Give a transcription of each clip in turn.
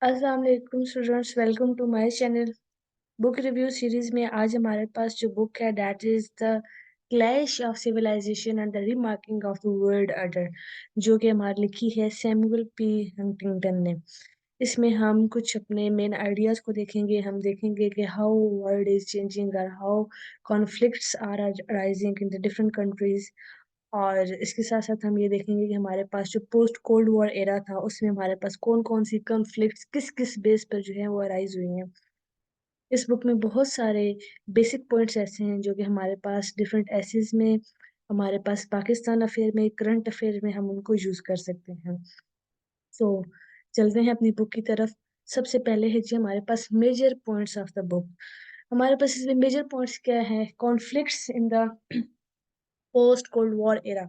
अस्सलाम वालेकुम students, welcome to my channel. Book review series में आज हमारे पास जो बुक है that is the clash of civilization and the remarking of the world order, जो कि हमारी लिखी है सैमुअल पी हंटिंगटन ने। इसमें हम कुछ अपने मेन आइडियाज को देखेंगे। हम देखेंगे कि हाउ वर्ल्ड इज चेंजिंग और how conflicts are arising in the different countries. और इसके साथ साथ हम ये देखेंगे कि हमारे पास जो पोस्ट कोल्ड वॉर एरा था उसमें हमारे पास कौन कौन सी कॉन्फ्लिक्ट्स किस किस बेस पर जो है वो अराइज हुई हैं। इस बुक में बहुत सारे बेसिक पॉइंट्स ऐसे हैं जो कि हमारे पास डिफरेंट एसेज में, हमारे पास पाकिस्तान अफेयर में, करंट अफेयर में हम उनको यूज कर सकते हैं। सो चलते हैं अपनी बुक की तरफ। सबसे पहले है जी हमारे पास major points of the book. हमारे पास इसमें मेजर पॉइंट्स क्या है? Conflicts in the post cold war era,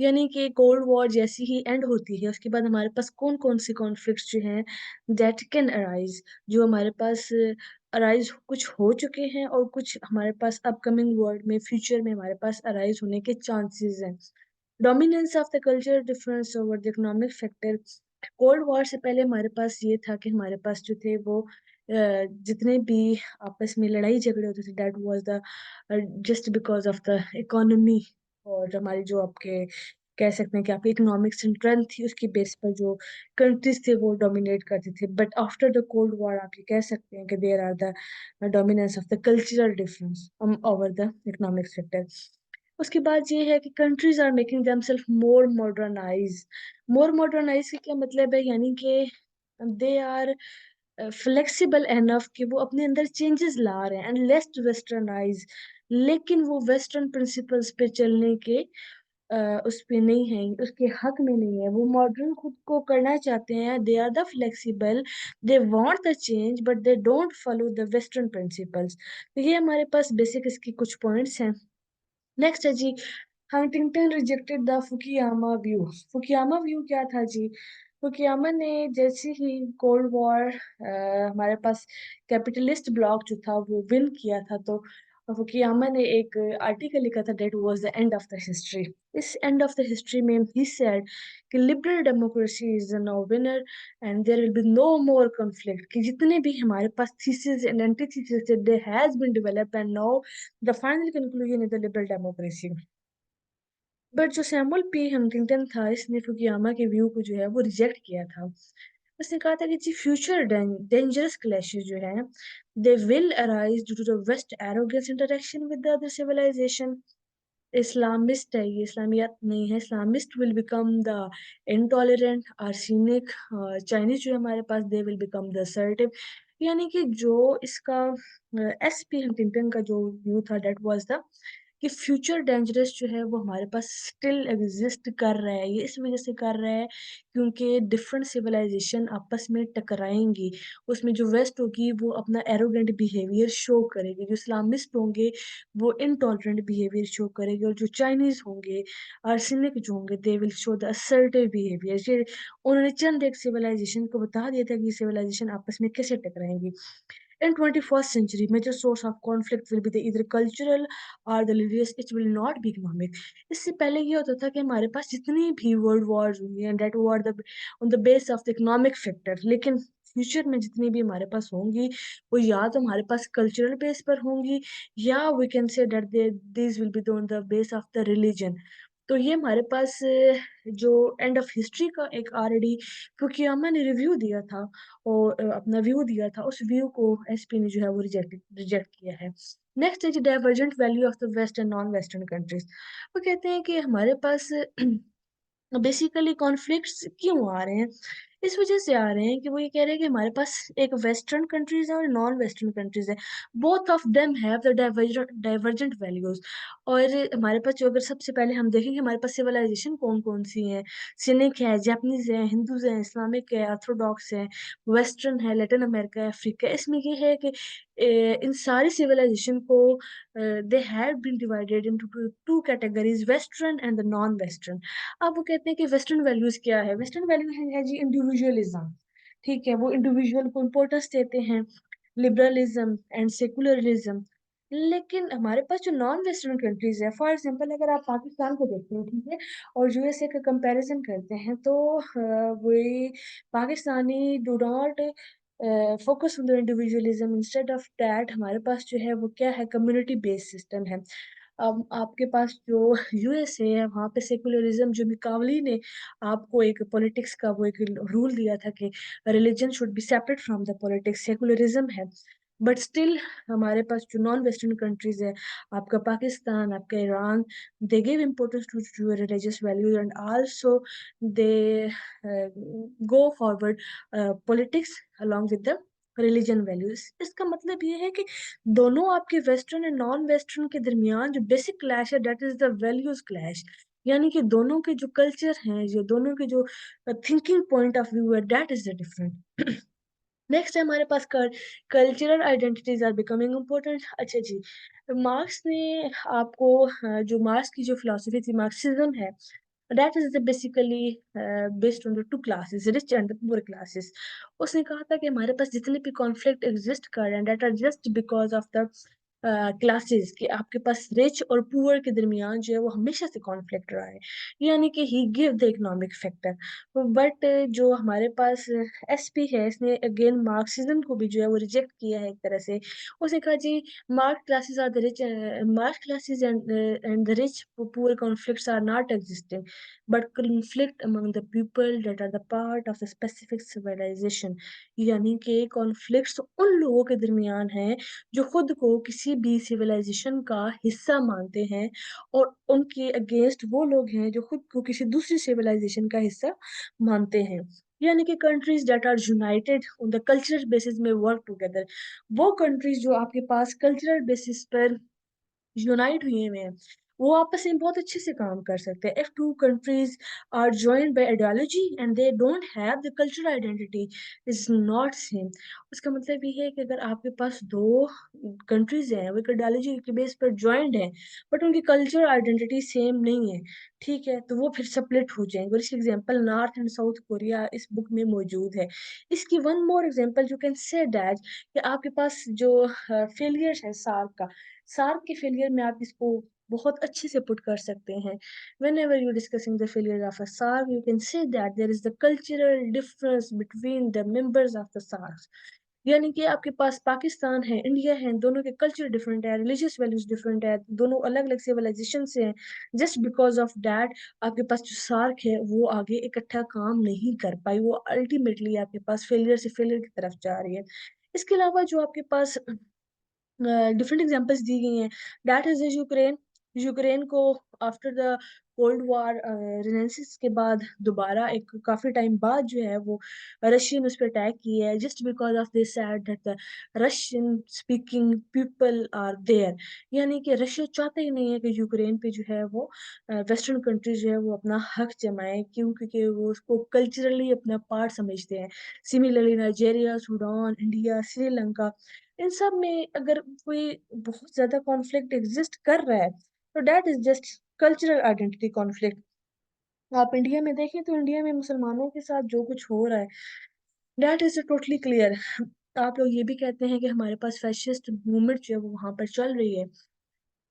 यानी कि कोल्ड वॉर जैसी ही एंड होती है उसके बाद हमारे पास कौन कौन सी कॉन्फ्लिक्ट्स जो हैं दैट कैन अराइज, जो हमारे पास अराइज कुछ हो चुके हैं और कुछ हमारे पास अपकमिंग वर्ल्ड में फ्यूचर में हमारे पास अराइज होने के चांसेस हैं। Dominance of the culture difference over the economic factor. Cold war से पहले हमारे पास ये था कि हमारे पास जो थे वो जितने भी आपस में लड़ाई झगड़े होते थे that was the just because of the economy, और हमारी जो आपके कह सकते हैं कि आपकी इकोनॉमिक स्ट्रेंथ थी उसकी बेस पर जो कंट्रीज थे वो डोमिनेट करते थे। But after the cold war आप ये कह सकते हैं कि there are the dominance of the cultural difference over the economic sector. उसके बाद ये है कि countries are making themselves more modernise का क्या मतलब है? यानी कि दे आर फ्लेक्सिबल एनफ कि वो अपने अंदर चेंजेस ला रहे हैं एंड लेस वेस्टर्नाइज, लेकिन वो वेस्टर्न प्रिंसिपल्स पे चलने के उस पे नहीं है, उसके हक में नहीं है। वो मॉडर्न खुद को करना चाहते हैं, they are the flexible, they want the change but they don't follow the western principles. तो ये हमारे पास बेसिक इसकी कुछ पॉइंट्स हैं। नेक्स्ट है जी, Huntington rejected the Fukuyama view. Fukuyama view क्या था जी? फुकियामा ने जैसे ही कोल्ड वॉर हमारे पास कैपिटलिस्ट ब्लॉक जो था वो विन किया था, तो फुकियामा ने एक आर्टिकल लिखा था that was the end of the history. इस एंड ऑफ द हिस्ट्री में ही सेड कि liberal democracy is no winner and there will be no more conflict, कि जितने भी हमारे पास thesis and antithesis they has been developed and now the final conclusion is the liberal democracy. But जो Samuel P Huntington था इसने Fukuyama के view को जो है वो रिजेक्ट किया था। उसने कहा था कि जी फ्यूचर डेंजरस क्लैशेस जो है they will arise due to the west arrogance interaction with the other civilization. Islamist है ये, इस्लामियत नहीं है, Islamist will become the intolerant arsenic. Chinese जो है हमारे पास they will become the assertive. यानी कि जो इसका एस पी हंटिंगटन का जो व्यू था डेट वाज द कि फ्यूचर डेंजरस जो है वो हमारे पास स्टिल एग्जिस्ट कर रहा है। ये इस वजह से कर रहा है क्योंकि डिफरेंट सिविलाइजेशन आपस में टकराएंगी, उसमें जो वेस्ट होगी वो अपना एरोगेंट बिहेवियर शो करेगी, जो इस्लामिस्ट होंगे वो इनटॉलरेंट बिहेवियर शो करेंगे, और जो चाइनीज होंगे आर्सेनिक जो होंगे they will show the assertive behaviour. ये उन्होंने चंद एक सिविलाइजेशन को बता दिया था कि सिविलाइजेशन आपस में कैसे टकराएंगी। In 21st century, major source of conflict will be the either cultural or the religious. It will not be economic. इससे पहले ये होता था कि हमारे पास जितनी भी वर्ल्ड वॉर्स हुई हैं that were the on the base of the economic factor, लेकिन फ्यूचर में जितनी भी हमारे पास होंगी वो या तो हमारे पास कल्चरल बेस पर होंगी, या we can say that this will be on the base of the religion. तो ये हमारे पास जो एंड ऑफ हिस्ट्री का एक ऑलरेडी फुकुयामा ने रिव्यू दिया था और अपना व्यू दिया था, उस व्यू को एसपी ने जो है वो रिजेक्ट किया है। नेक्स्ट है divergent value of the west and non western countries. वो कहते हैं कि हमारे पास बेसिकली कॉन्फ्लिक्ट्स क्यों आ रहे हैं? इस वजह से आ रहे हैं कि वो ये कह रहे हैं कि हमारे पास एक वेस्टर्न कंट्रीज है और नॉन वेस्टर्न कंट्रीज है। Both of them have the divergent values. और हमारे पास जो अगर सबसे पहले हम देखेंगे हमारे पास सिविलाइजेशन कौन कौन सी है, सिनिक है, जापानीज है, हिंदूज है, इस्लामिक है, ऑर्थोडॉक्स है, वेस्टर्न है, लैटिन अमेरिका है, अफ्रीका। इसमें ये है कि इन सारी सिविलाइजेशन को they have been divided into two categories, western and the non western. अब वो कहते हैं कि वेस्टर्न वैल्यूज क्या है? वेस्टर्न वैल्यू है जी इंडिविजुअलिज्म। ठीक है, वो इंडिविजुअल को इम्पोर्टेंस देते हैं, लिबरलिज्म एंड सेकुलरिज्म। लेकिन हमारे पास जो नॉन वेस्टर्न कंट्रीज़ है, फॉर एग्ज़ाम्पल अगर आप पाकिस्तान को देखते हैं, ठीक है? और यूएसए का कंपैरिज़न करते हैं तो वे Pakistani do not focus on the individualism instead of that हमारे पास जो है वो क्या है कम्युनिटी बेस्ड सिस्टम है। अब आपके पास जो यूएसए है वहाँ पे सेकुलरिज़्म जो मैकावली ने आपको एक पॉलिटिक्स का वो एक रूल दिया था कि religion should be separate from the politics secularism है। बट स्टिल हमारे पास जो नॉन वेस्टर्न कंट्रीज़ है, आपका पाकिस्तान, आपका Iran, they give importance to religious values and also they go forward politics along with the religion values. इसका मतलब ये है कि दोनों आपके वेस्टर्न एंड नॉन वेस्टर्न के दरमियान जो बेसिक क्लैश है that is the values clash. यानी कि दोनों के जो कल्चर हैं, जो दोनों के जो थिंकिंग पॉइंट ऑफ व्यू है that is the different. Next है हमारे पास cultural identities are becoming important. अच्छा जी, मार्क्स ने आपको जो मार्क्स की जो फिलोसफी थी मार्क्सिज्म है that is basically based on the two classes rich and the poor classes. उसने कहा था कि हमारे पास जितने भी कॉन्फ्लिक्ट एग्जिस्ट कर रहे हैं that are just because of the classes कि आपके पास रिच और पुअर के दरमियान जो है वो हमेशा से कॉन्फ्लिक्ट रहा है। यानी कि he give the economic factor. But जो हमारे पास एसपी है इसने अगेन मार्क्सिज्म को भी जो है वो रिजेक्ट किया है एक तरह से। उसने कहा जी Marx classes are the rich Marx classes and the rich poor conflicts are not existing but conflict among the people that are the part of the specific civilisation. यानी कि कॉन्फ्लिक्ट्स उन लोगों के दरमियान हैं जो खुद को किसी भी सिविलाइजेशन का हिस्सा मानते हैं और उनके अगेंस्ट वो लोग हैं जो खुद को किसी दूसरी सिविलाइजेशन का हिस्सा मानते हैं। यानी कि countries that are united on the cultural basis में वर्क टुगेदर। वो कंट्रीज जो आपके पास कल्चरल बेसिस पर यूनाइट हुए हुए हैं वो आपस में बहुत अच्छे से काम कर सकते हैं। If two countries are joined by ideology and they don't have the cultural identity is not same. उसका मतलब ये है कि अगर आपके पास दो कंट्रीज हैं वो आइडियोलॉजी के बेस पर जॉइंड हैं बट उनकी कल्चरल आइडेंटिटी सेम नहीं है, ठीक है, तो वो फिर सेपरेट हो जाएंगे। और इसकी example north and south Korea इस बुक में मौजूद है। इसकी one more example you can say that कि आपके पास जो फेलियर्स है सार्क का, सार्क के फेलियर में आप इसको बहुत अच्छे से पुट कर सकते हैं। whenever you're discussing the failure of a SARC you can say that there is the cultural difference between the members of the SARC। यानी कि आपके पास पाकिस्तान है, इंडिया है, दोनों के कल्चर डिफरेंट है, रिलीजियस वैल्यूज डिफरेंट है, दोनों अलग अलग सिविलाइजेशन से हैं। जस्ट बिकॉज ऑफ दैट आपके पास जो सार्क है वो आगे इकट्ठा काम नहीं कर पाई, वो अल्टीमेटली आपके पास फेलियर से फेलियर की तरफ जा रही है। इसके अलावा जो आपके पास डिफरेंट एग्जांपल्स दी गई हैं दैट इज यूक्रेन। यूक्रेन को आफ्टर द कोल्ड वॉर रिनेंसिस के बाद दोबारा एक काफी टाइम बाद जो है वो रशियन उस पर अटैक किया है just because of this said that the Russian speaking people are there. यानी कि रशिया चाहता ही नहीं है कि यूक्रेन पे जो है वो वेस्टर्न कंट्रीज जो है वो अपना हक जमाए, क्यों? क्योंकि वो उसको कल्चरली अपना पार्ट समझते हैं। Similarly Nigeria, Sudan, India, Sri Lanka, इन सब में अगर कोई बहुत ज्यादा कॉन्फ्लिक्ट एग्जिस्ट कर रहा है तो that is just cultural identity conflict. आप इंडिया में देखें तो इंडिया में मुसलमानों के साथ जो कुछ हो रहा है दैट इज टोटली क्लियर। आप लोग ये भी कहते हैं कि हमारे पास फैशिस्ट मूवमेंट जो है वो वहां पर चल रही है,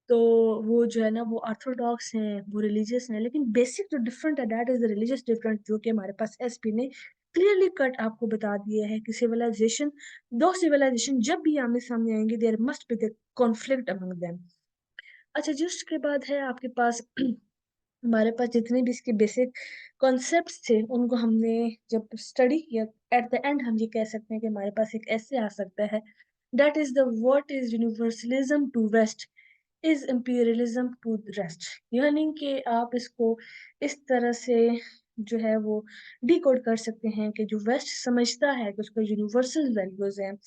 तो वो जो है ना वो ऑर्थोडॉक्स हैं, वो रिलीजियस हैं, लेकिन बेसिक जो डिफरेंट है that is the religious different जो कि हमारे पास एसपी ने क्लियरली कट आपको बता दिया है कि सिविलाइजेशन, दो सिविलाइजेशन जब भी आमने सामने आएंगे there must be the conflict among them. अच्छा जी, उसके बाद है आपके पास हमारे पास जितने भी इसके बेसिक कॉन्सेप्ट्स थे उनको हमने जब स्टडी किया एट द एंड हम ये कह सकते हैं कि हमारे पास एक ऐसे आ सकता है that is the what is universalism to west is imperialism to rest. यानी कि आप इसको इस तरह से जो है वो डिकोड कर सकते हैं कि जो वेस्ट समझता है कि उसका यूनिवर्सल वैल्यूज हैं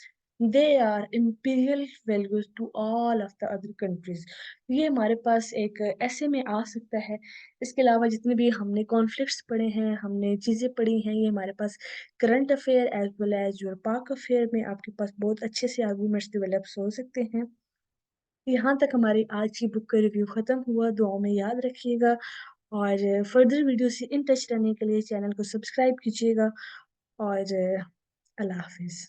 they are imperial values to all of the other countries. ये हमारे पास एक ऐसे में आ सकता है। इसके अलावा जितने भी हमने कॉन्फ्लिक्ट्स पढ़े हैं, हमने चीज़ें पढ़ी हैं, ये हमारे पास current affair as well as your Pak affair में आपके पास बहुत अच्छे से आर्गूमेंट्स डेवलप हो सकते हैं। यहाँ तक हमारी आज की बुक का रिव्यू खत्म हुआ, दुआओं में याद रखिएगा और फर्दर वीडियो से इन टच रहने के लिए चैनल को सब्सक्राइब कीजिएगा और अल्लाह हाफिज।